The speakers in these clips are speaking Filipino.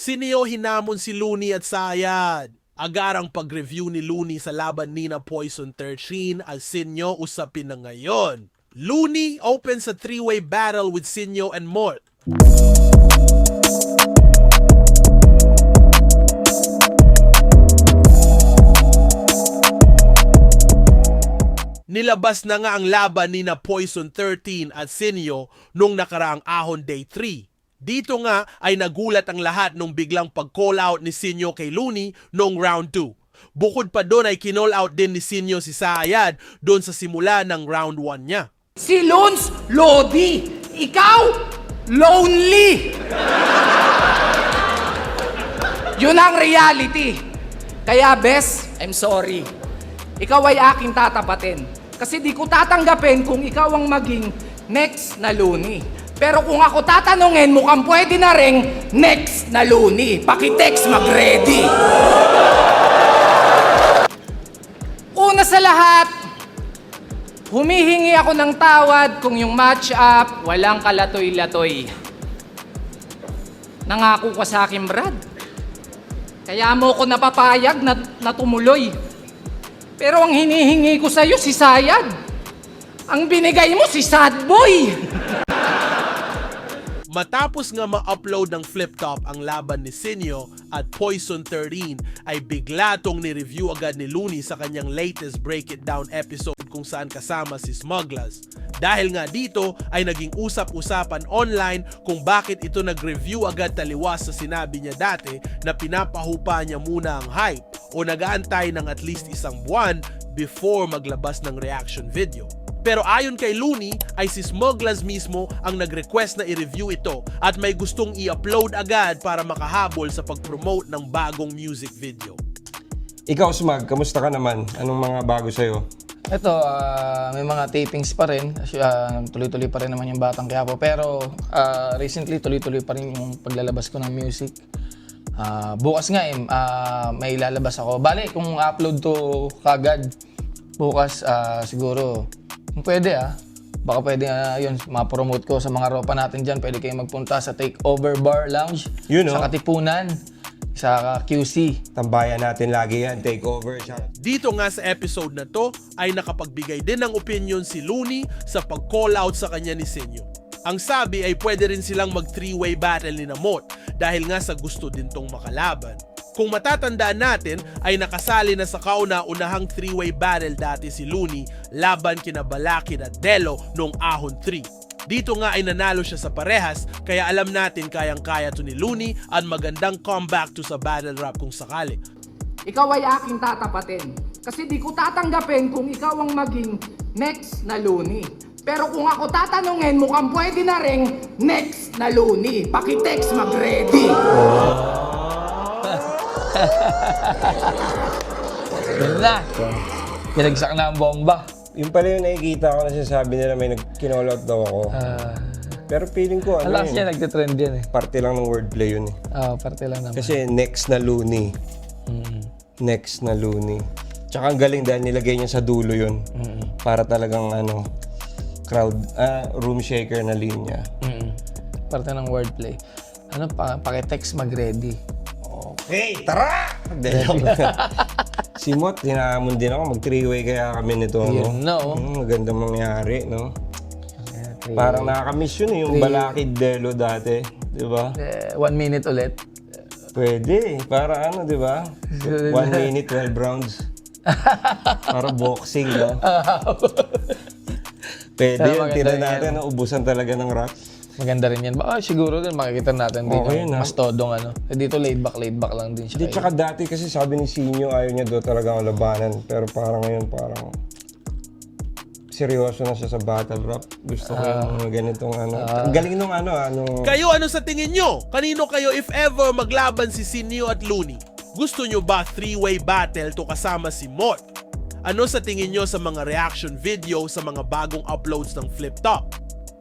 Sinio hinamon si Looney at Sayad. Agarang pag-review ni Looney sa laban ni na Poison 13 at Sinio usapin na ngayon. Looney opens a three-way battle with Sinio and Mort. Nilabas na nga ang laban ni na Poison 13 at Sinio nung nakaraang Ahon Day 3. Dito nga ay nagulat ang lahat nung biglang pag-call out ni Sinio kay Looney noong round 2. Bukod pa doon ay kinall out din ni Sinio si Sayad doon sa simula ng round 1 niya. Si Lons, Lodi. Ikaw, lonely. Yun ang reality. Kaya, Bes, I'm sorry. Ikaw ay aking tatapatin. Kasi di ko tatanggapin kung ikaw ang maging next na Looney. Pero kung ako tatanungin, mukhang pwede na ring next na Looney. Pakitext, mag-ready. Una sa lahat, humihingi ako ng tawad kung yung match-up walang kalatoy-latoy. Nangako ka sa akin, Brad. Kaya mo ko napapayag na tumuloy. Pero ang hinihingi ko sa'yo, si Sayad. Ang binigay mo, si Sad Boy. Matapos nga ma-upload ng Flip Top ang laban ni Sinio at Poison 13 ay bigla tong ni-review agad ni Looney sa kanyang latest Break It Down episode kung saan kasama si Smugglers. Dahil nga dito ay naging usap-usapan online kung bakit ito nag-review agad taliwas sa sinabi niya dati na pinapahupa niya muna ang hype o nag-aantay ng at least isang buwan before maglabas ng reaction video. Pero ayon kay Looney ay si Smugglers mismo ang nag-request na i-review ito at may gustong i-upload agad para makahabol sa pag-promote ng bagong music video. Ikaw, Smug, kamusta ka naman? Anong mga bago sa'yo? Ito, may mga tapings pa rin. Tuloy-tuloy pa rin naman yung Batang Quiapo. Pero recently, tuloy-tuloy pa rin yung paglalabas ko ng music. Bukas nga may lalabas ako. Bale, kung upload to kagad, bukas siguro, kung pwede baka pwede yun, ma-promote ko sa mga ropa natin dyan. Pwede kayong magpunta sa Takeover Bar Lounge, sa Katipunan, sa QC. Tambayan natin lagi yan, Takeover. Dito nga sa episode na to ay nakapagbigay din ng opinion si Looney sa pag-call out sa kanya ni Sinio. Ang sabi ay pwede rin silang mag three-way battle ni Mort dahil nga sa gusto din tong makalaban. Kung matatandaan natin ay nakasali na sa kauna-unahang three-way battle dati si Looney laban kina Balakid at Delo noong Ahon 3. Dito nga ay nanalo siya sa parehas kaya alam natin kayang-kaya to ni Looney at magandang comeback to sa battle rap kung sakali. Ikaw ay aking tatapatin. Kasi di ko tatanggapin kung ikaw ang maging next na Looney. Pero kung ako tatanungin, mukhang pwede na ring next na Looney. Pakitext, mag-ready. Yun na. Pinagsak na ang bomba. Yung pala yung nakikita ko na sinasabi nila may nag-kinall-out daw ako. Pero feeling ko Alas niya nagtitrend yan parte lang ng wordplay yun parte lang naman. Kasi next na Looney. Next na Looney. Tsaka ang galing dahil nilagay niya sa dulo yun. Para talagang crowd, room shaker na linya. Parte ng wordplay. Pakitext mag-ready. Hey, tara! Si Mot, hinamon din ako. Mag-three-way kaya kami nito. Yun na, magandang mangyari, no? Parang nakakamiss yun yung Balakid Delo dati. Di ba? 1 minute ulit. Pwede. Para di ba? 1 minute, 12 rounds. Para boxing, no? Pwede yun. Tira natin, ubusan talaga ng rap. Maganda rin yan. Baka siguro din makikita natin din mas todong dito laid back lang din siya. Di, tsaka dati kasi sabi ni Sinio ayaw niya daw talaga ang labanan. Pero parang ngayon parang seryoso na siya sa battle rap. Gusto ko yung ganitong ang galing nung Kayo ano sa tingin nyo? Kanino kayo if ever maglaban si Sinio at Looney? Gusto nyo ba three-way battle to kasama si Mort? Ano sa tingin nyo sa mga reaction video sa mga bagong uploads ng Flip Top?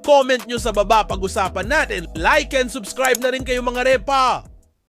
Comment nyo sa baba, pag-usapan natin. Like and subscribe na rin kayo mga repa!